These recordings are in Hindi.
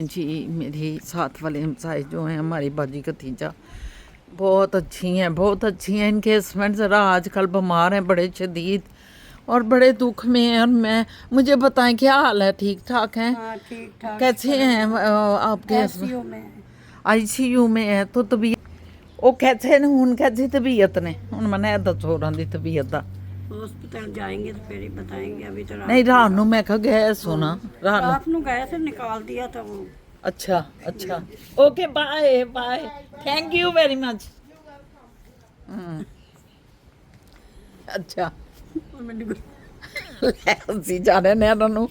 जी मेरी साथ वाले हमसाए जो हैं हमारी बाजी भतीजा बहुत अच्छी हैं, बहुत अच्छी हैं। इनके हस्बैंड ज़रा आजकल बीमार हैं बड़े शदीद और बड़े दुख में हैं। और मैं मुझे बताएं क्या हाल है? ठीक ठाक हैं? हाँ ठीक ठाक। कैसे हैं आपके हस्बैंड? आईसीयू में है। आईसीयू में है तो तबीयत वो कैसे ने हुन कैसी तबीयत ने हुन मैंने दसो उन्हां दी तबीयत दा। हॉस्पिटल जाएंगे तो फिर ही बताएंगे। अभी तो नहीं रात नूं मैं कहा गए सोना रात नूं। रात को गए थे, निकाल दिया था वो। अच्छा अच्छा okay bye bye thank you very much. ਅੱਛਾ ਅਸੀਂ ਜਾ ਰਹੇ ਨੇ ਇਹਨਾਂ ਨੂੰ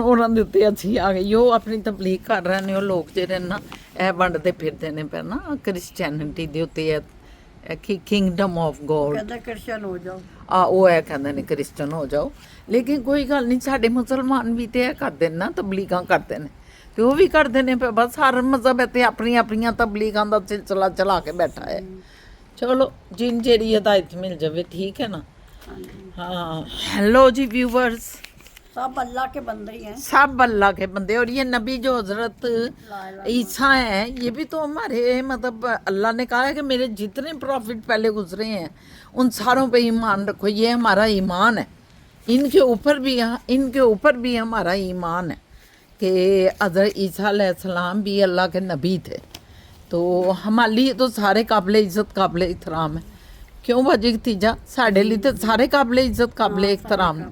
ਉਹਨਾਂ ਦੇ ਉੱਤੇ ਅਸੀਂ ਆ ਗਏ। ਉਹ ਆਪਣੀ ਤਬਲੀਗ ਕਰ ਰਹੇ ਨੇ। ਉਹ ਲੋਕ ਜਿਹੜੇ ਨਾ ਇਹ ਵੰਡਦੇ ਫਿਰਦੇ ਨੇ ਪਰ ਨਾ ਕ੍ਰਿਸਚੀਅਨਿਟੀ ਦੇ ਉੱਤੇ ਹੈ ਕਿ ਕਿੰਗਡਮ ਆਫ ਗੋਡ कहता क्रिश्चियन हो जाओ। ਆ ਉਹ ਇਹ ਕਹਿੰਦੇ ਨੇ ਕ੍ਰਿਸਚਨ ਹੋ ਜਾਓ। ਲੇਕਿਨ ਕੋਈ ਗੱਲ ਨਹੀਂ, ਸਾਡੇ ਮੁਸਲਮਾਨ ਵੀ ਤੇ ਇਹ ਕਰਦੇ ਨੇ ਨਾ, ਤਬਲੀਗਾਂ ਕਰਦੇ ਨੇ ਤੇ ਉਹ ਵੀ ਕਰਦੇ ਨੇ। ਬਸ ਹਰ ਮਜ਼ਹਬ ਇੱਥੇ ਆਪਣੀਆਂ ਆਪਣੀਆਂ ਤਬਲੀਗਾਂ ਦਾ ਸਿਲਸਿਲਾ ਚਲਾ ਕੇ ਬੈਠਾ ਹੈ। ਚਲੋ ਜਿਨ ਜਿਹੜੀ ਹਦਾਇਤ ਮਿਲ ਜਾਵੇ ਠੀਕ ਹੈ ना। हाँ हेलो जी व्यूवर्स, सब अल्लाह के बंदे ही हैं। सब अल्लाह के बंदे। और ये नबी जो हजरत ईसा है ये भी तो हमारे मतलब अल्लाह ने कहा है कि मेरे जितने प्रॉफिट पहले गुजरे हैं उन सारों पे ईमान रखो। ये हमारा ईमान है। इनके ऊपर भी हमारा ईमान है कि हजरत ईसा अलैहिस्सलाम भी अल्लाह के नबी थे। तो हमारे लिए तो सारे काबिल इज़्ज़त काबिल एहतराम है। क्यों बाजी भतीजा? साढ़े लिए तो सारे काबिल इज़्ज़त काबिल एहतराम है।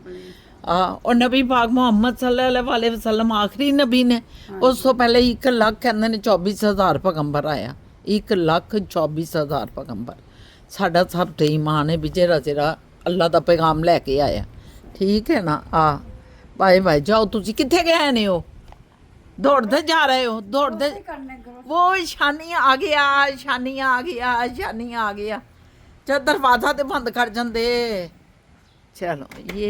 और नबी पाक मुहम्मद सल्लल्लाहु अलैहि वसल्लम आखिरी नबी ने। उस तो पहले 1 लाख कहते ने 24,000 पैगंबर आया। 1,24,000 पैगंबर। साडा सब ते ईमान है भी जेरा जेरा अल्लाह दा पैगाम लैके आया। ठीक है ना। Bye bye. जाओ तुसी कित्थे गए ने हो? दौड़ते जा रहे हो? दौड़ते वो शानिया आ गया, शानिया आ गया, शानिया आ गया। जब दरवाजा तो बंद कर जाते। चलो ये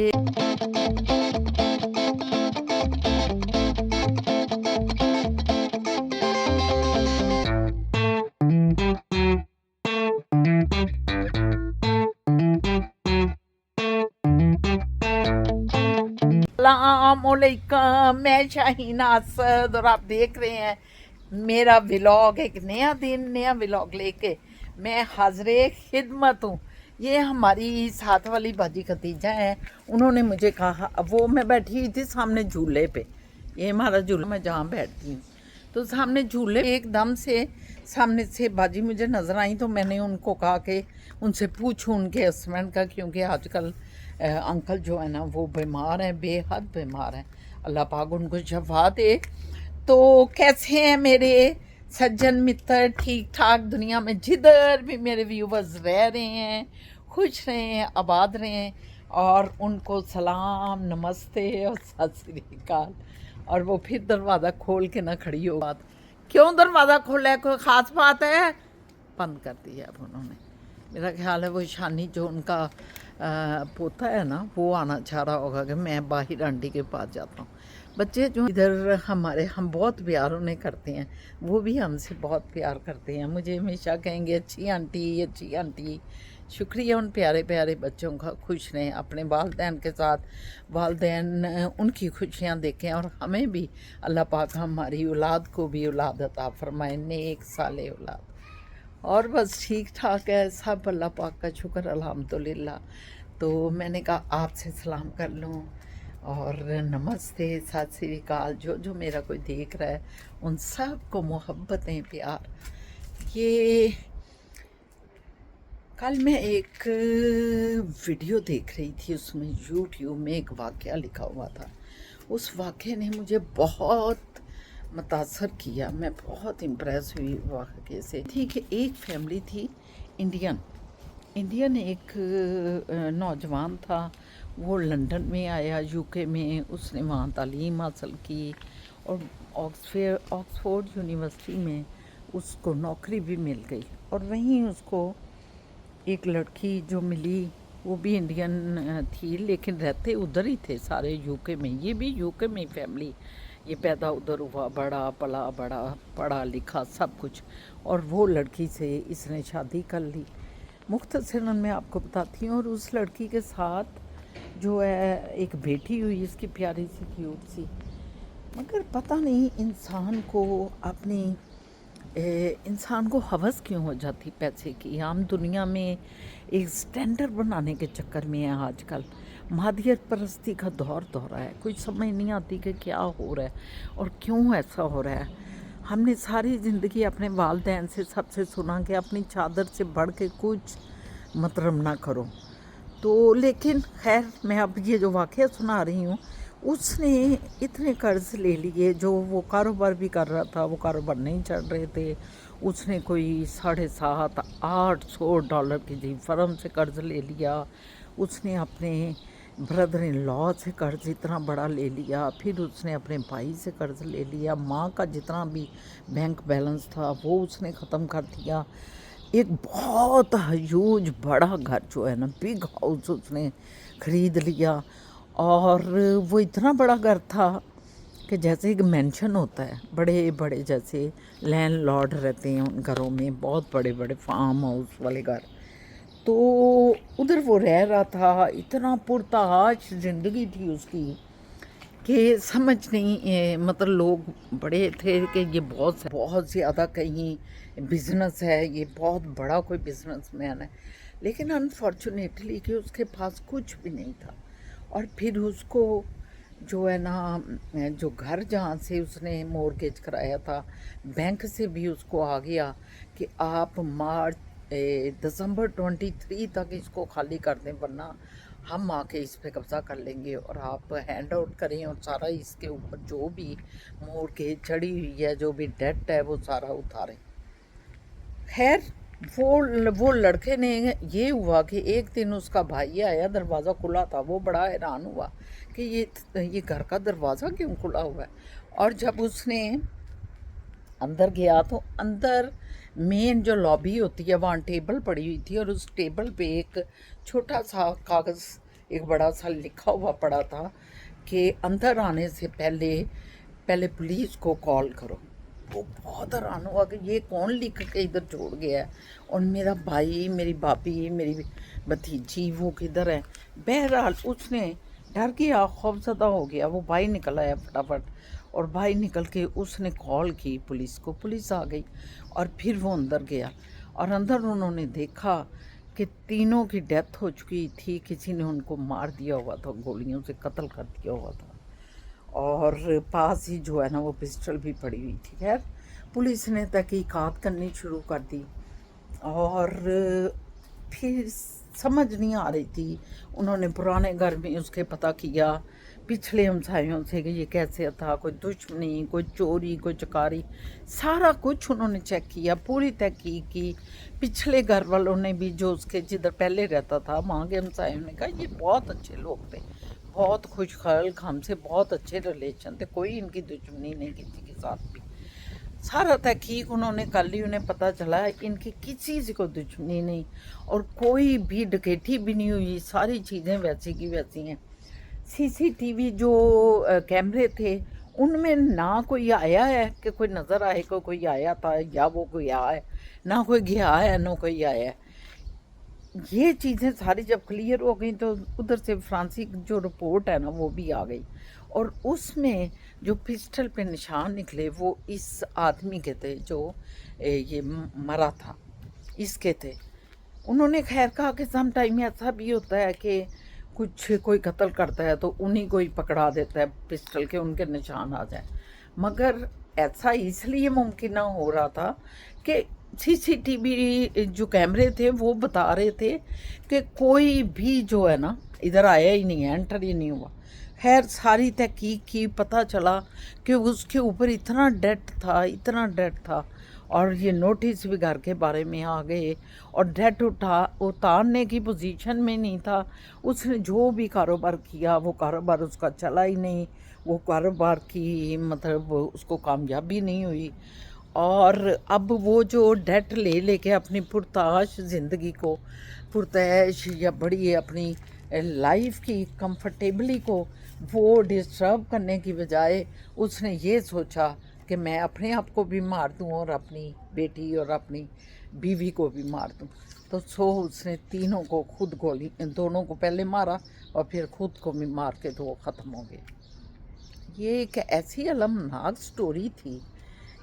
अस्सलामुअलैकुम, मैं शाहीन असद और आप देख रहे हैं मेरा व्लॉग। एक नया दिन नया व्लॉग लेके मैं हाज़िर खिदमत हूँ। ये हमारी साथ वाली बाजी खतीजा है। उन्होंने मुझे कहा, वो मैं बैठी हुई थी सामने झूले पे। ये हमारा झूला, मैं जहाँ बैठती हूँ तो सामने झूले एकदम से सामने से बाजी मुझे नज़र आई। तो मैंने उनको कहा कि उनसे पूछूं उनके हस्बैंड का, क्योंकि आजकल अंकल जो है ना वो बीमार हैं, बेहद बीमार हैं। अल्लाह पाक उनको शफा दे। तो कैसे हैं मेरे सज्जन मित्र? ठीक ठाक दुनिया में जिधर भी मेरे व्यूवर्स रह रहे हैं, खुश रहें, आबाद रहें। और उनको सलाम, नमस्ते और सत श्री अकाल। और वो फिर दरवाज़ा खोल के ना खड़ी हो। बात क्यों दरवाज़ा खोला है? कोई ख़ास बात है? बंद कर दिया अब उन्होंने। मेरा ख्याल है वो शानी जो उनका पोता है ना वो आना चाह रहा होगा कि मैं बाहर आंटी के पास जाता हूँ। बच्चे जो इधर हमारे, हम बहुत प्यार उन्हें करते हैं, वो भी हमसे बहुत प्यार करते हैं। मुझे हमेशा कहेंगे अच्छी आंटी, अच्छी आंटी। शुक्रिया उन प्यारे प्यारे बच्चों का। खुश रहें अपने वालदैन के साथ। वालदैन उनकी खुशियाँ देखें और हमें भी अल्लाह पाक हमारी औलाद को भी औलाद अता फरमाए, नेक साले औलाद। और बस ठीक ठाक है सब, अल्लाह पाक का शुक्र अल्हम्दुलिल्लाह। तो मैंने कहा आपसे सलाम कर लूँ और नमस्ते सत श्री अकाल। जो जो मेरा कोई देख रहा है उन सब को मोहब्बतें, प्यार। ये कल मैं एक वीडियो देख रही थी, उसमें यूट्यूब में एक वाक़या लिखा हुआ था। उस वाक़े ने मुझे बहुत मुतासर किया। मैं बहुत इम्प्रेस हुई वाक़े से। ठीक है, एक फैमिली थी इंडियन एक नौजवान था। वो लंदन में आया, यूके में। उसने वहाँ तालीम हासिल की और ऑक्सफोर्ड यूनिवर्सिटी में उसको नौकरी भी मिल गई। और वहीं उसको एक लड़की जो मिली वो भी इंडियन थी, लेकिन रहते उधर ही थे सारे यूके में। ये भी यूके में फैमिली, ये पैदा उधर हुआ, बड़ा पला, बड़ा पढ़ा लिखा सब कुछ। और वो लड़की से इसने शादी कर ली। मुख्तसरन मैं आपको बताती हूँ। और उस लड़की के साथ जो है एक बेटी हुई, इसकी प्यारी सी क्यूट सी। मगर पता नहीं इंसान को हवस क्यों हो जाती पैसे की। हम दुनिया में एक स्टैंडर्ड बनाने के चक्कर में है आजकल। मादियत परस्ती का दौर दौरा है, कोई समझ नहीं आती कि क्या हो रहा है और क्यों ऐसा हो रहा है। हमने सारी ज़िंदगी अपने वालदैन से सबसे सुना कि अपनी चादर से बढ़ के कुछ मतलब ना करो। तो लेकिन खैर, मैं अब ये जो वाक़या सुना रही हूँ, उसने इतने कर्ज ले लिए, जो वो कारोबार भी कर रहा था वो कारोबार नहीं चल रहे थे। उसने कोई $700-800 की जी फर्म से कर्ज ले लिया। उसने अपने ब्रदर इन लॉ से कर्ज इतना बड़ा ले लिया, फिर उसने अपने भाई से कर्ज ले लिया। माँ का जितना भी बैंक बैलेंस था वो उसने ख़त्म कर दिया। एक बहुत ह्यूज बड़ा घर जो है ना, बिग हाउस उसने ख़रीद लिया। और वो इतना बड़ा घर था कि जैसे एक मेंशन होता है, बड़े बड़े जैसे लैंडलॉर्ड रहते हैं उन घरों में, बहुत बड़े बड़े फार्म हाउस वाले घर। तो उधर वो रह रहा था। इतना पुरताश ज़िंदगी थी उसकी कि समझ नहीं मतलब लोग बड़े थे कि ये बहुत बहुत ज़्यादा कहीं बिजनेस है, ये बहुत बड़ा कोई बिजनेसमैन है। लेकिन अनफॉर्चुनेटली कि उसके पास कुछ भी नहीं था। और फिर उसको जो है ना, जो घर जहाँ से उसने मॉर्गेज कराया था, बैंक से भी उसको आ गया कि आप दिसंबर 23 तक इसको खाली कर दें, वरना हम आके इस पे कब्ज़ा कर लेंगे और आप हैंड आउट करें और सारा इसके ऊपर जो भी मॉर्गेज चढ़ी हुई है, जो भी डेट है, वो सारा उतारें। खैर, वो लड़के ने, ये हुआ कि एक दिन उसका भाई आया, दरवाज़ा खुला था। वो बड़ा हैरान हुआ कि ये घर का दरवाज़ा क्यों खुला हुआ है। और जब उसने अंदर गया तो अंदर मेन जो लॉबी होती है वहाँ टेबल पड़ी हुई थी, और उस टेबल पे एक छोटा सा कागज़, एक बड़ा सा लिखा हुआ पड़ा था कि अंदर आने से पहले पहले पुलिस को कॉल करो। वो बहुत हैरान हुआ कि ये कौन लिख के इधर छोड़ गया है, और मेरा भाई, मेरी भाभी, मेरी भतीजी वो किधर है। बहरहाल उसने डर गया, खौफज़दा हो गया। वो भाई निकल आया फटाफट, और भाई निकल के उसने कॉल की पुलिस को। पुलिस आ गई और फिर वो अंदर गया, और अंदर उन्होंने देखा कि तीनों की डेथ हो चुकी थी। किसी ने उनको मार दिया हुआ था, गोलियों से कत्ल कर दिया हुआ था, और पास ही जो है ना वो पिस्टल भी पड़ी हुई थी। खैर, पुलिस ने तहकीकात करनी शुरू कर दी, और फिर समझ नहीं आ रही थी। उन्होंने पुराने घर में उसके पता किया, पिछले हमसायों से कि ये कैसे था, कोई दुश्मनी, कोई चोरी, कोई चकारी, सारा कुछ उन्होंने चेक किया, पूरी तहकीक की। पिछले घर वालों ने भी, जो उसके जिधर पहले रहता था, वहाँ के हमसायों ने कहा ये बहुत अच्छे लोग थे, बहुत खुश खल्क, हमसे बहुत अच्छे रिलेशन थे, कोई इनकी दुश्मनी नहीं किसी के साथ भी। सारा तहकीक उन्होंने कर ली, उन्हें पता चला इनकी किसी से कोई दुश्मनी नहीं, और कोई भी डकैती भी नहीं हुई, सारी चीज़ें वैसी की वैसी हैं। सीसीटीवी जो कैमरे थे उनमें ना कोई आया है कि कोई नज़र आए को कोई आया था या वो कोई आया है, ना कोई गया है ना कोई आया है। ये चीज़ें सारी जब क्लियर हो गई तो उधर से फ्रांसिक जो रिपोर्ट है ना वो भी आ गई, और उसमें जो पिस्टल पे निशान निकले वो इस आदमी के थे जो ये मरा था, इसके थे। उन्होंने खैर कहा कि सम टाइम ऐसा भी होता है कि कुछ कोई कत्ल करता है तो उन्हीं को ही पकड़ा देता है पिस्टल के, उनके निशान आ जाए। मगर ऐसा इसलिए मुमकिन हो रहा था कि सीसीटीवी जो कैमरे थे वो बता रहे थे कि कोई भी जो है ना इधर आया ही नहीं है, एंटर ही नहीं हुआ। खैर, सारी तहकीक की, पता चला कि उसके ऊपर इतना डेट था, इतना डेट था, और ये नोटिस भी घर के बारे में आ गए, और डेट उतारने की पोजीशन में नहीं था। उसने जो भी कारोबार किया वो कारोबार उसका चला ही नहीं, वो कारोबार की मतलब उसको कामयाबी नहीं हुई। और अब वो जो डेट ले लेके अपनी पुरताश ज़िंदगी को, पुरतैश या बड़ी अपनी लाइफ की कंफर्टेबली को वो डिस्टर्ब करने की बजाय उसने ये सोचा कि मैं अपने आप को भी मार दूं और अपनी बेटी और अपनी बीवी को भी मार दूं। तो उसने तीनों को खुद गोली, दोनों को पहले मारा और फिर खुद को भी मार के तो वो ख़त्म हो गए। ये एक ऐसी अलमनाक स्टोरी थी,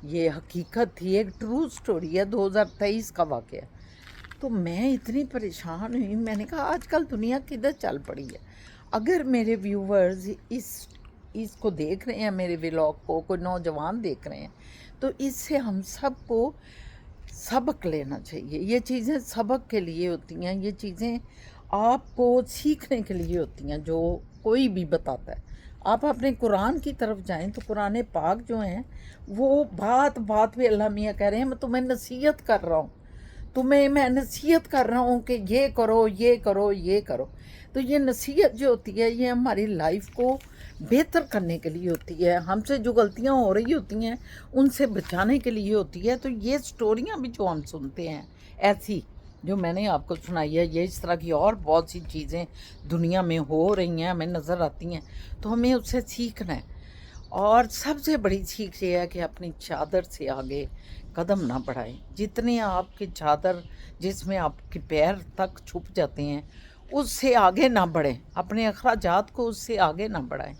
ये हकीकत थी, एक ट्रू स्टोरी है, 2023 का वाक़या। तो मैं इतनी परेशान हुई, मैंने कहा आजकल दुनिया किधर चल पड़ी है। अगर मेरे व्यूवर्स इसको देख रहे हैं, मेरे व्लॉग को कोई नौजवान देख रहे हैं, तो इससे हम सबको सबक लेना चाहिए। ये चीज़ें सबक के लिए होती हैं, ये चीज़ें आपको सीखने के लिए होती हैं, जो कोई भी बताता है। आप अपने कुरान की तरफ जाएं तो कुरान पाक जो हैं वो बात बात पे अल्लाह मियाँ कह रहे हैं, मैं तुम्हें नसीहत कर रहा हूँ, मैं नसीहत कर रहा हूँ कि ये करो, ये करो, ये करो। तो ये नसीहत जो होती है ये हमारी लाइफ को बेहतर करने के लिए होती है, हमसे जो गलतियाँ हो रही होती हैं उनसे बचाने के लिए होती है। तो ये स्टोरियाँ भी जो हम सुनते हैं ऐसी जो मैंने आपको सुनाई है, ये इस तरह की और बहुत सी चीज़ें दुनिया में हो रही हैं, हमें नज़र आती हैं, तो हमें उससे सीखना है। और सबसे बड़ी सीख ये है कि अपनी चादर से आगे कदम ना बढ़ाएं। जितने आपकी चादर जिसमें आपके पैर तक छुप जाते हैं उससे आगे ना बढ़ें, अपने अखराजात को उससे आगे ना बढ़ाएं।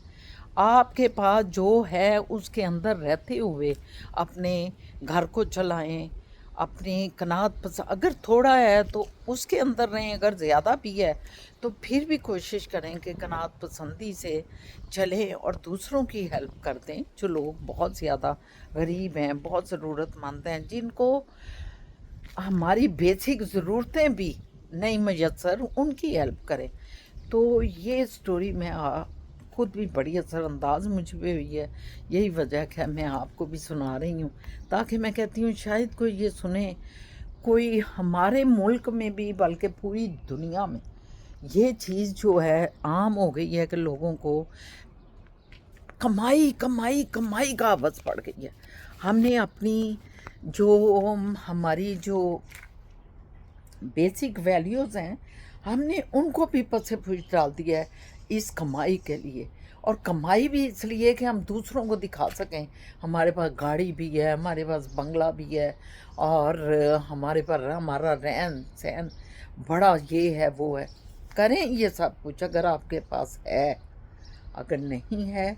आपके पास जो है उसके अंदर रहते हुए अपने घर को चलाएं, अपनी कनात अगर थोड़ा है तो उसके अंदर रहें, अगर ज़्यादा भी है तो फिर भी कोशिश करें कि कनात पसंदी से चलें और दूसरों की हेल्प कर दें। जो लोग बहुत ज़्यादा गरीब हैं, बहुत ज़रूरतमंद हैं, जिनको हमारी बेसिक ज़रूरतें भी नहीं मैसर, उनकी हेल्प करें। तो ये स्टोरी मैं खुद भी बड़ी असरअंदाज मुझ पे हुई है, यही वजह है मैं आपको भी सुना रही हूँ, ताकि मैं कहती हूँ शायद कोई ये सुने, कोई हमारे मुल्क में भी बल्कि पूरी दुनिया में ये चीज़ जो है आम हो गई है कि लोगों को कमाई कमाई कमाई का हवस पड़ गई है। हमने अपनी जो हमारी जो बेसिक वैल्यूज़ हैं हमने उनको भी पसे फूस डाल दिया है इस कमाई के लिए। और कमाई भी इसलिए कि हम दूसरों को दिखा सकें, हमारे पास गाड़ी भी है, हमारे पास बंगला भी है, और हमारे पास हमारा रहन सहन बड़ा ये है वो है। करें ये सब कुछ अगर आपके पास है, अगर नहीं है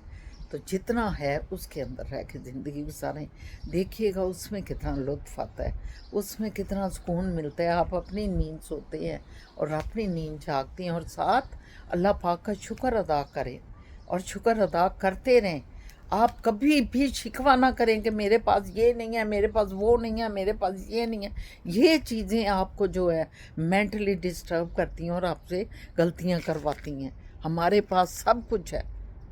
तो जितना है उसके अंदर रह के ज़िंदगी गुजारें। देखिएगा उसमें कितना लुत्फ़ आता है, उसमें कितना सुकून मिलता है। आप अपनी नींद सोते हैं और अपनी नींद जागते हैं, और साथ अल्लाह पाक का शुक्र अदा करें और शुक्र अदा करते रहें। आप कभी भी शिकवा ना करें कि मेरे पास ये नहीं है, मेरे पास वो नहीं है, मेरे पास ये नहीं है। ये चीज़ें आपको जो है मेंटली डिस्टर्ब करती हैं और आपसे गलतियां करवाती हैं। हमारे पास सब कुछ है,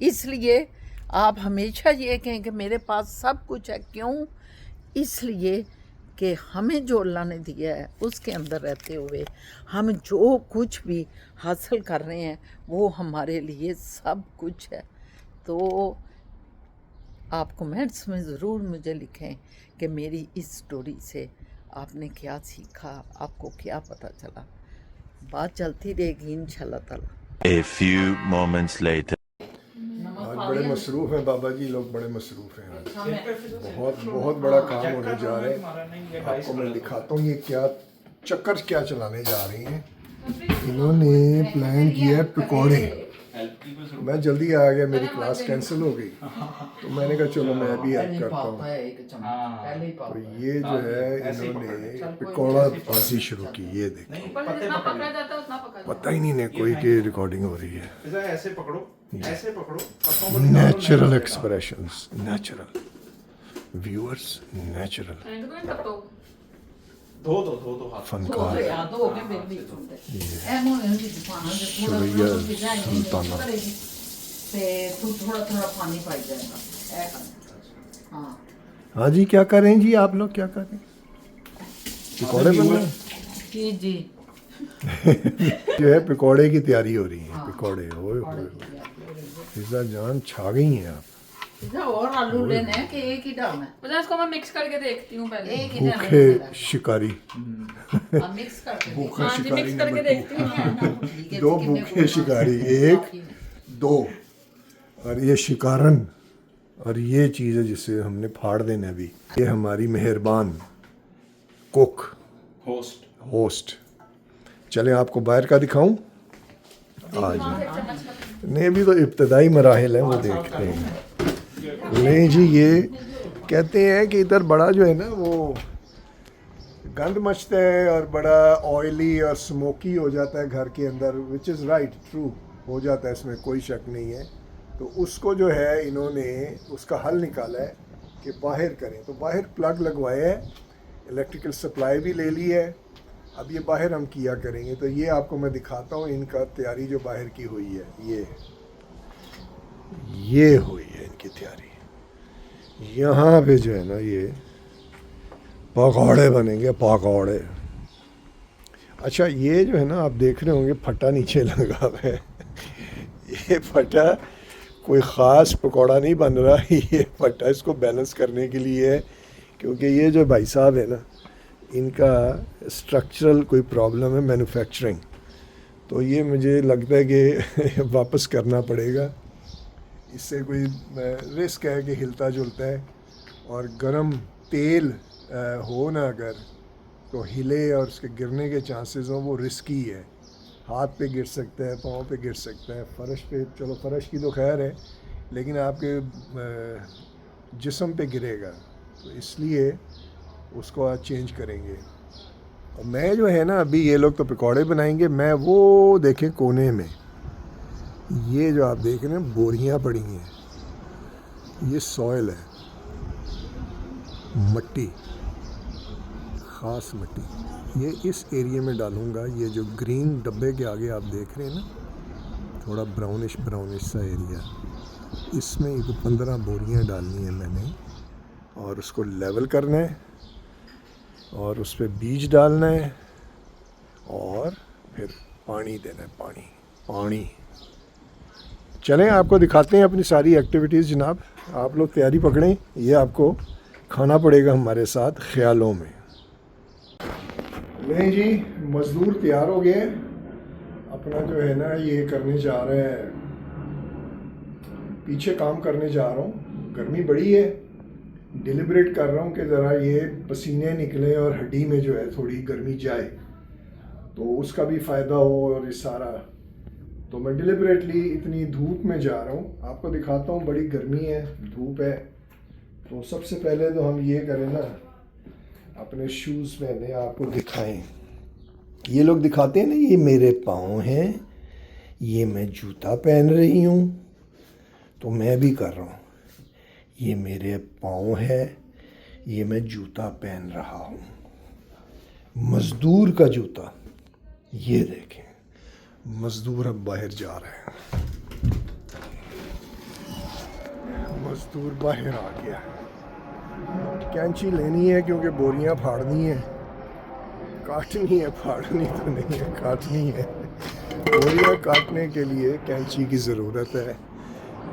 इसलिए आप हमेशा ये कहें कि मेरे पास सब कुछ है। क्यों? इसलिए कि हमें जो अल्लाह ने दिया है उसके अंदर रहते हुए हम जो कुछ भी हासिल कर रहे हैं वो हमारे लिए सब कुछ है। तो आप कमेंट्स में ज़रूर मुझे लिखें कि मेरी इस स्टोरी से आपने क्या सीखा, आपको क्या पता चला। बात चलती रहेगी इंशाल्लाह ताला। A few moments later. आज बड़े मसरूफ़ हैं बाबा जी, लोग बड़े मसरूफ़ हैं आज। बहुत बड़ा काम होने जा रहा है। आपको मैं दिखाता हूँ ये क्या चक्कर क्या चलाने जा रही हैं। इन्होंने प्लान किया है पकौड़े। मैं जल्दी आ गया, मेरी क्लास कैंसिल हो गई, तो मैंने कहा चलो मैं भी हेल्प करता हूँ। तो ये जो है इन्होंने पकौड़ा बाजी शुरू की, ये देखिए। पता ही नहीं कोई की रिकॉर्डिंग हो रही है। ऐसे पकड़ो, ऐसे पकड़ो। Natural expressions, natural viewers, natural धो फनकार शुरैया सुल्ताना। हाँ जी, क्या कर रहे हैं जी आप लोग, क्या कर रहे हैं? पकौड़े बन रहे हैं जी जी। जो है पकौड़े की तैयारी हो रही है। पकौड़े ओए होए, फिजा जान छा गई हैं आप। और आलू लेने हैं कि एक ही डालना है? मतलब इसको मैं मिक्स करके देखती हूँ पहले। एक ही डालना भूखे शिकारी, है। मिक्स करके भूखा हाँ जी, शिकारी मिक्स करके नंबर देखती हूँ। ठीक है, दो कितने भूखे को शिकारी, एक दो, और ये शिकारन, और ये चीज़ है जिसे हमने फाड़ देना अभी। ये हमारी मेहरबान कुक होस्ट। चलें आपको बाहर का दिखाऊं आज। नहीं, अभी तो इब्तदाई मराहिल हैं, वो देखते हैं। नहीं जी, ये कहते हैं कि इधर बड़ा जो है ना वो गंद मचता है और बड़ा ऑयली और स्मोकी हो जाता है घर के अंदर, विच इज़ राइट, ट्रू हो जाता है, इसमें कोई शक नहीं है। तो उसको जो है इन्होंने उसका हल निकाला है कि बाहर करें, तो बाहर प्लग लगवाए है, इलेक्ट्रिकल सप्लाई भी ले ली है, अब ये बाहर हम किया करेंगे। तो ये आपको मैं दिखाता हूँ इनका तैयारी जो बाहर की हुई है, ये हुई है इनकी तैयारी। यहाँ पे जो है ना ये पकौड़े बनेंगे, पकौड़े। अच्छा, ये जो है ना आप देख रहे होंगे फटा नीचे लगा हुआ है, ये फटा कोई ख़ास पकौड़ा नहीं बन रहा, ये फटा इसको बैलेंस करने के लिए है, क्योंकि ये जो भाई साहब है ना इनका स्ट्रक्चरल कोई प्रॉब्लम है, मैन्युफैक्चरिंग, तो ये मुझे लगता है कि वापस करना पड़ेगा। इससे कोई रिस्क है कि हिलता जुलता है, और गरम तेल हो ना अगर तो हिले और उसके गिरने के चांसेस हों, वो रिस्की है। हाथ पे गिर सकता है, पाँव पे गिर सकता है, फर्श पे, चलो फर्श की तो खैर है, लेकिन आपके जिस्म पे गिरेगा, तो इसलिए उसको आज चेंज करेंगे। और मैं जो है ना अभी, ये लोग तो पकौड़े बनाएंगे, मैं वो देखें कोने में ये जो आप देख रहे हैं बोरियां पड़ी हैं, ये सॉइल है, मट्टी, ख़ास मट्टी, ये इस एरिया में डालूंगा। ये जो ग्रीन डब्बे के आगे आप देख रहे हैं ना, थोड़ा ब्राउनिश सा एरिया, इसमें 15 बोरियां डालनी है मैंने, और उसको लेवल करना है, और उस पर बीज डालना है, और फिर पानी देना है, पानी। चलें आपको दिखाते हैं अपनी सारी एक्टिविटीज़ जनाब, आप लोग तैयारी पकड़ें, ये आपको खाना पड़ेगा हमारे साथ ख्यालों में। नहीं जी, मज़दूर तैयार हो गए, अपना जो है ना ये करने जा रहे हैं, पीछे काम करने जा रहा हूँ। गर्मी बड़ी है, डिलिब्रेट कर रहा हूँ कि ज़रा ये पसीने निकले और हड्डी में जो है थोड़ी गर्मी जाए, तो उसका भी फ़ायदा हो, और ये सारा, तो मैं डिलिबरेटली इतनी धूप में जा रहा हूँ। आपको दिखाता हूँ, बड़ी गर्मी है, धूप है। तो सबसे पहले तो हम ये करें ना, अपने शूज़ पहने आपको दिखाएं। ये लोग दिखाते हैं ना, ये मेरे पाँव हैं, ये मैं जूता पहन रही हूँ, तो मैं भी कर रहा हूँ। ये मेरे पाँव है, ये मैं जूता पहन रहा हूँ, मज़दूर का जूता। ये देखें, मज़दूर अब बाहर जा रहे हैं, मज़दूर बाहर आ गया। कैंची लेनी है क्योंकि बोरियां फाड़नी है, काटनी है, फाड़नी तो नहीं है, काटनी है। बोरियां काटने के लिए कैंची की ज़रूरत है,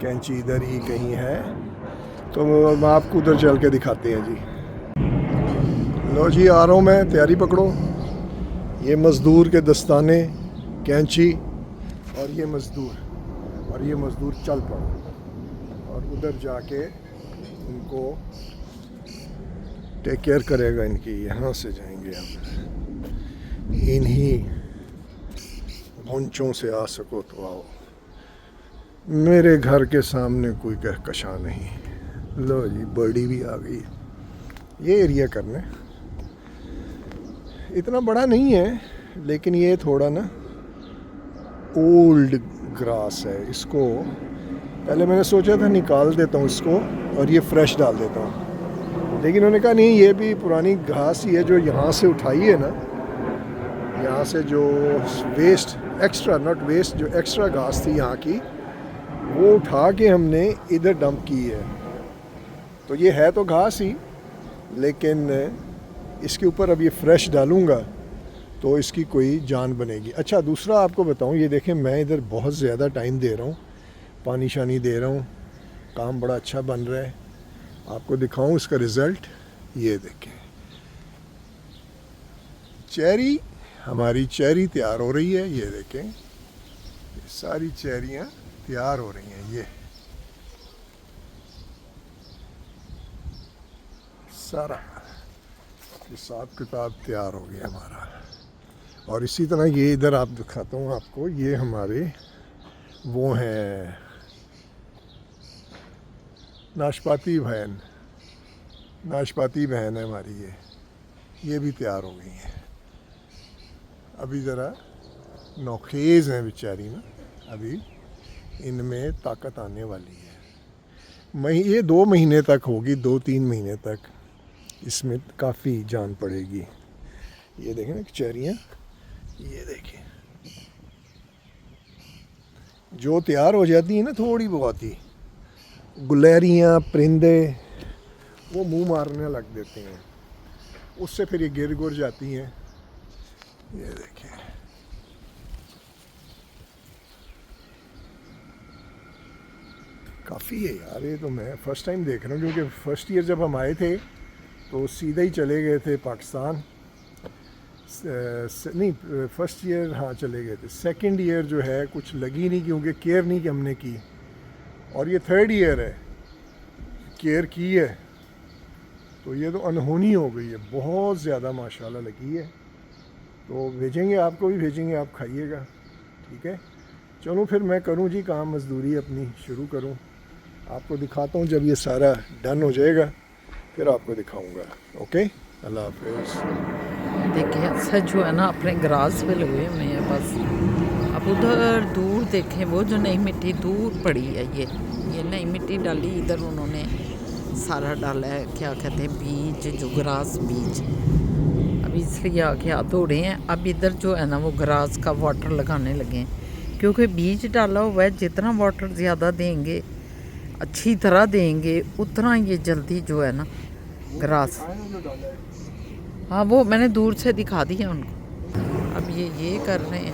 कैंची इधर ही कहीं है, तो हम आपको उधर चल के दिखाते हैं जी। लो जी, आ रहा हूँ मैं, तैयारी पकड़ो। ये मज़दूर के दस्ताने, कैंची, और ये मज़दूर चल पड़ो, और उधर जाके उनको टेक केयर करेगा इनकी। यहाँ से जाएंगे हम, इन्हीं भुंचों से आ सको तो आओ, मेरे घर के सामने कोई कहकशा नहीं। लो जी, बर्डी भी आ गई। ये एरिया करने इतना बड़ा नहीं है, लेकिन ये थोड़ा ना ओल्ड ग्रास है, इसको पहले मैंने सोचा था निकाल देता हूँ इसको और ये फ्रेश डाल देता हूँ, लेकिन उन्होंने कहा नहीं, ये भी पुरानी घास ही है जो यहाँ से उठाई है ना, यहाँ से जो वेस्ट, एक्स्ट्रा नॉट वेस्ट, जो एक्स्ट्रा घास थी यहाँ की, वो उठा के हमने इधर डंप की है। तो ये है तो घास ही, लेकिन इसके ऊपर अब ये फ्रेश डालूँगा तो इसकी कोई जान बनेगी। अच्छा, दूसरा आपको बताऊँ, ये देखें मैं इधर बहुत ज़्यादा टाइम दे रहा हूँ, पानी शानी दे रहा हूँ, काम बड़ा अच्छा बन रहा है। आपको दिखाऊँ इसका रिज़ल्ट, ये देखें, चेरी, हमारी चेरी तैयार हो रही है। ये देखें, ये सारी चेरियाँ तैयार हो रही हैं, ये सारा हिसाब किताब तैयार हो गया हमारा। और इसी तरह ये इधर आप दिखाता हूँ आपको, ये हमारे वो हैं नाशपाती बहन है हमारी, ये भी तैयार हो गई हैं। अभी ज़रा नौखेज़ हैं बेचारी ना, अभी इनमें ताकत आने वाली है। ये 2 महीने तक होगी, 2-3 महीने तक इसमें काफ़ी जान पड़ेगी। ये देखें ना चेरियाँ, ये देखें जो तैयार हो जाती है ना थोड़ी बहुत ही, गुलहरियाँ परिंदे वो मुंह मारने लग देते हैं, उससे फिर ये गिर गुर जाती हैं। ये देखें काफ़ी है यार, ये तो मैं फ़र्स्ट टाइम देख रहा हूँ, क्योंकि फ़र्स्ट ईयर जब हम आए थे तो सीधा ही चले गए थे पाकिस्तान। नहीं, फ़र्स्ट ईयर हाँ चले गए थे। सेकंड ईयर जो है कुछ लगी नहीं, क्योंकि केयर नहीं कि हमने की, और ये थर्ड ईयर है केयर की है, तो ये तो अनहोनी हो गई है, बहुत ज़्यादा माशाल्लाह लगी है। तो भेजेंगे, आपको भी भेजेंगे, आप खाइएगा, ठीक है। चलो फिर मैं करूँ जी काम, मज़दूरी अपनी शुरू करूँ, आपको दिखाता हूँ। जब ये सारा डन हो जाएगा फिर आपको दिखाऊँगा। ओके, अल्लाह हाफ़िज़। देखिए अच्छा जो है ना अपने ग्रास पे लगे हुए हैं बस। अब उधर दूर देखें वो जो नई मिट्टी दूर पड़ी है, ये नई मिट्टी डाली, इधर उन्होंने सारा डाला है, क्या कहते हैं बीज, जो ग्रास बीज। अब इसलिए आके हाथ धो रहे हैं। अब इधर जो है ना वो ग्रास का वाटर लगाने लगे हैं, क्योंकि बीज डाला हुआ है, जितना वाटर ज़्यादा देंगे, अच्छी तरह देंगे, उतना ये जल्दी जो है ना ग्रास। हाँ वो मैंने दूर से दिखा दिया उनको। अब ये कर रहे हैं।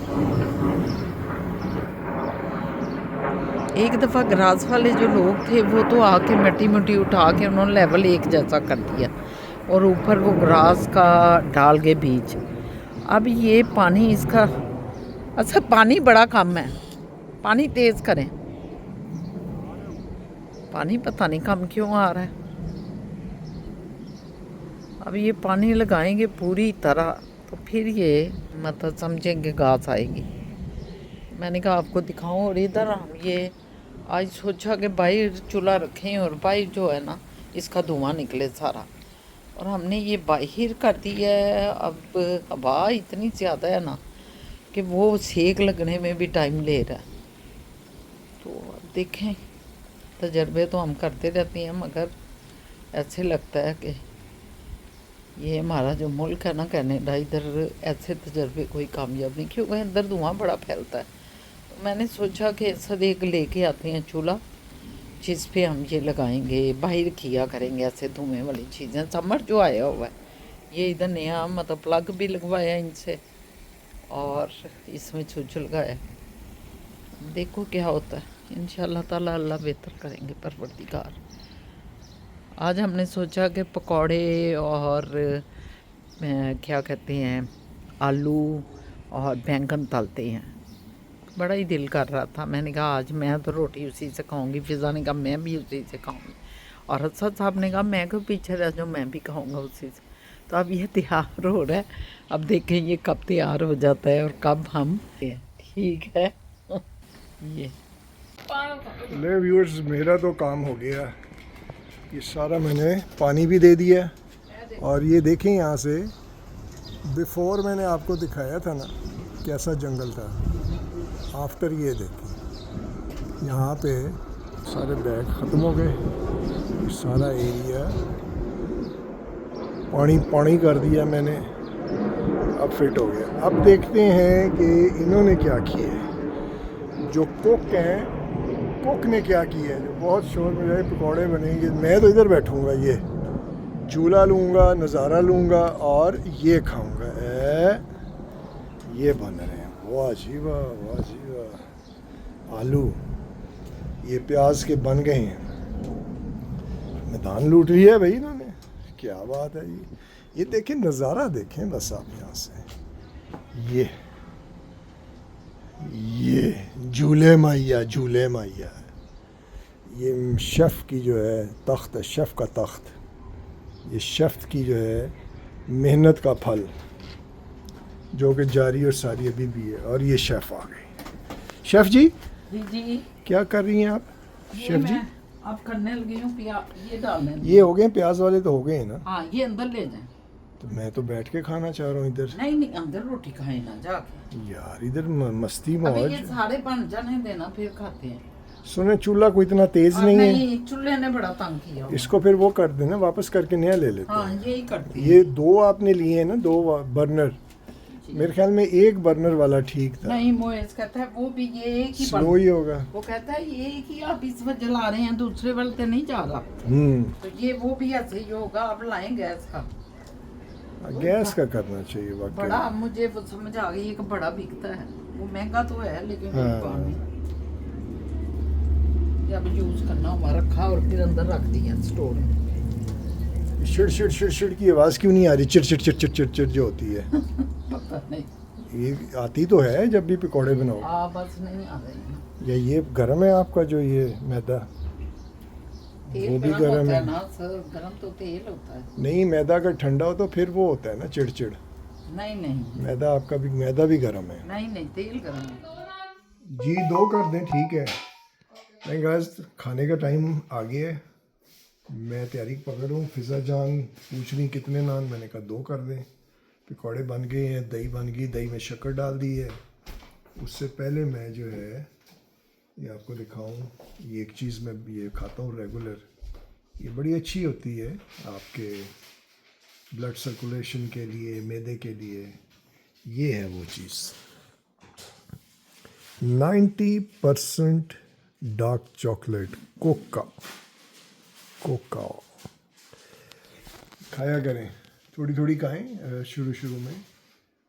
एक दफ़ा ग्रास वाले जो लोग थे वो तो आके मिट्टी उठा के उन्होंने लेवल एक जैसा कर दिया, और ऊपर वो ग्रास का डाल के बीज। अब ये पानी इसका, अच्छा पानी बड़ा कम है, पानी तेज़ करें, पानी पता नहीं कम क्यों आ रहा है। अब ये पानी लगाएंगे पूरी तरह तो फिर ये मतलब समझेंगे घास आएगी। मैंने कहा आपको दिखाऊं। और इधर हम ये आज सोचा कि बाहर चूल्हा रखें और बाहर जो है ना इसका धुआं निकले सारा, और हमने ये बाहर कर दिया है। अब हवा इतनी ज़्यादा है ना कि वो सेक लगने में भी टाइम ले रहा है। तो अब देखें, तजर्बे तो हम करते रहते हैं, मगर ऐसे लगता है कि ये हमारा जो मुल्क है ना कनाडा, इधर ऐसे तजर्बे कोई कामयाब नहीं, क्योंकि अंदर धुआं बड़ा फैलता है। तो मैंने सोचा कि ऐसा एक लेके आते हैं चूल्हा, जिस पे हम ये लगाएंगे, बाहर किया करेंगे ऐसे धुएँ वाली चीज़ें। समर जो आया हुआ है, ये इधर नया मतलब प्लग भी लगवाया इनसे, और इसमें स्विच लगाया। देखो क्या होता है, इंशाल्लाह ताला अल्लाह बेहतर करेंगे परवरदिगार। आज हमने सोचा कि पकौड़े और क्या कहते हैं आलू और बैंगन तलते हैं, बड़ा ही दिल कर रहा था। मैंने कहा आज मैं तो रोटी उसी से खाऊंगी, फिज़ा ने कहा मैं भी उसी से खाऊंगी, और असद साहब ने कहा मैं क्यों पीछे रह जाऊँ, मैं भी खाऊंगा उसी से। तो अब ये तैयार हो रहा है, अब देखें ये कब तैयार हो जाता है और कब हम, ठीक है। ये ले व्यूअर्स, मेरा तो काम हो गया, ये सारा मैंने पानी भी दे दिया, और ये देखें यहाँ से बिफ़ोर मैंने आपको दिखाया था ना कैसा जंगल था, आफ्टर ये देखें यहाँ पे सारे बैग ख़त्म हो गए, सारा एरिया पानी कर दिया मैंने, अब फिट हो गया। अब देखते हैं कि इन्होंने क्या किया है, जो कुक हैं, कुक ने क्या किया है। जो बहुत शोर मचाए, पकौड़े बनेंगे, मैं तो इधर बैठूँगा, ये चूल्हा लूँगा, नज़ारा लूँगा और ये खाऊँगा। ये बन रहे हैं, वाह जी वाह, वाह जी वाह। आलू ये प्याज के बन गए हैं, मैदान लूट लिया है भाई इन्होंने, क्या बात है जी। ये देखें नज़ारा देखें बस आप यहाँ से, ये झूले मैया, झूले मैया, ये शेफ़ की जो है तख्त है, शेफ़ का तख्त, ये शेफ़ की जो है मेहनत का फल, जो कि जारी और सारी अभी भी है। और ये शेफ़ आ गए। शेफ़ जी जी क्या कर रही हैं आप? शेफ़ जी अब करने लगी हूँ प्याज ये डालने ये हो गए प्याज वाले तो हो गए हैं ना, हाँ ये अंदर ले जाए। तो मैं तो बैठ के खाना चाह रहा हूँ इधर। नहीं नहीं अंदर रोटी खाए ना जाके, यार इधर मस्ती अभी मौज। ये सारे बन जाने देना फिर खाते हैं। सुने चूल्हा कोई इतना तेज नहीं है, नहीं चूल्हे ने बड़ा तंग किया हुआ। इसको फिर वो कर देना, वापस करके नया ले लेते हाँ हैं। यही करती है। ये 2 आपने लिए हैं ना, 2 बर्नर, मेरे ख्याल में 1 बर्नर वाला ठीक था। नहीं मोएज कहता है वो भी ये एक ही स्लो ही होगा। वो कहता है ये एक ही आप इस वक्त जला रहे हैं, दूसरे वाले तो नहीं जा रहा। तो ये वो भी ऐसे ही होगा। अब लाएं गैस का, गैस का करना चाहिए वाकई। बड़ा मुझे वो समझ आ गई, एक बड़ा बिकता है, वो महंगा तो है लेकिन हाँ। पानी जब यूज करना हुआ रखा और फिर अंदर रख दिया स्टोर में। चिड़ की आवाज क्यों नहीं आ रही? चिड़ जो होती है पता नहीं, ये आती तो है जब भी पकौड़े बनाओ। बस नहीं आ रही। या ये गर्म है आपका जो ये मैदा? तेल वो भी गरम गरम होता है। है ना सर, गरम तो तेल होता है। नहीं, मैदा अगर ठंडा हो तो फिर वो होता है ना चिड़। नहीं नहीं मैदा आपका भी, मैदा भी गर्म है नहीं नहीं तेल गरम है। जी। 2 कर दें, ठीक है। नहीं गाइस, खाने का टाइम आ गया है, मैं तैयारी पकड़ूँ। फिज़ा जान पूछ रही कितने नान, मैंने कहा 2 कर दें। पकौड़े बन गए हैं, दही बन गई, दही में शक्कर डाल दी है। उससे पहले मैं जो है ये आपको दिखाऊं, ये एक चीज़ मैं ये खाता हूँ रेगुलर, ये बड़ी अच्छी होती है आपके ब्लड सर्कुलेशन के लिए, मैदे के लिए। ये है वो चीज़, 90% डार्क चॉकलेट कोका खाया करें, थोड़ी थोड़ी खाएं शुरू में,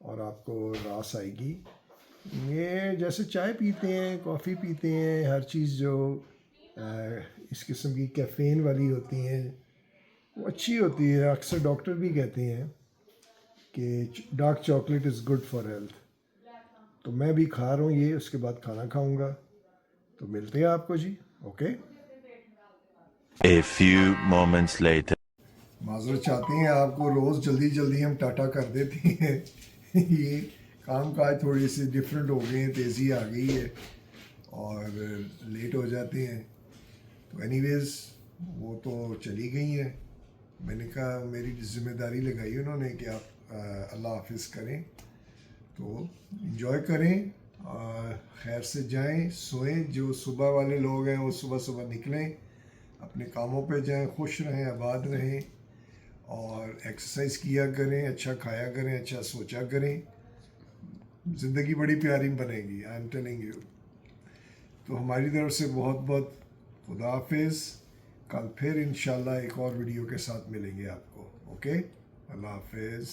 और आपको रास आएगी। ये जैसे चाय पीते हैं, कॉफ़ी पीते हैं, हर चीज़ जो इस किस्म की कैफ़ीन वाली होती हैं वो अच्छी होती है। अक्सर डॉक्टर भी कहते हैं कि dark chocolate is good for health. तो मैं भी खा रहा हूँ ये, उसके बाद खाना खाऊंगा। तो मिलते हैं आपको जी, okay. A few moments later. माजरत चाहते हैं आपको, रोज़ जल्दी हम टाटा कर देते हैं ये काम काज थोड़ी सी डिफरेंट हो गए हैं, तेज़ी आ गई है और लेट हो जाते हैं। तो एनीवेज़ वो तो चली गई हैं। मैंने कहा मेरी ज़िम्मेदारी लगाई उन्होंने कि आप अल्लाह हाफिज़ करें, तो इन्जॉय करें, खैर से जाएं, सोएं। जो सुबह वाले लोग हैं वो सुबह निकलें, अपने कामों पे जाएं, खुश रहें, आबाद रहें और एक्सरसाइज किया करें, अच्छा खाया करें, अच्छा सोचा करें। ज़िंदगी बड़ी प्यारी बनेगी, आई एम टेलिंग यू। तो हमारी तरफ से बहुत बहुत खुदा हाफिज़। कल फिर इंशाल्लाह एक और वीडियो के साथ मिलेंगे आपको, ओके। अल्लाह हाफिज़।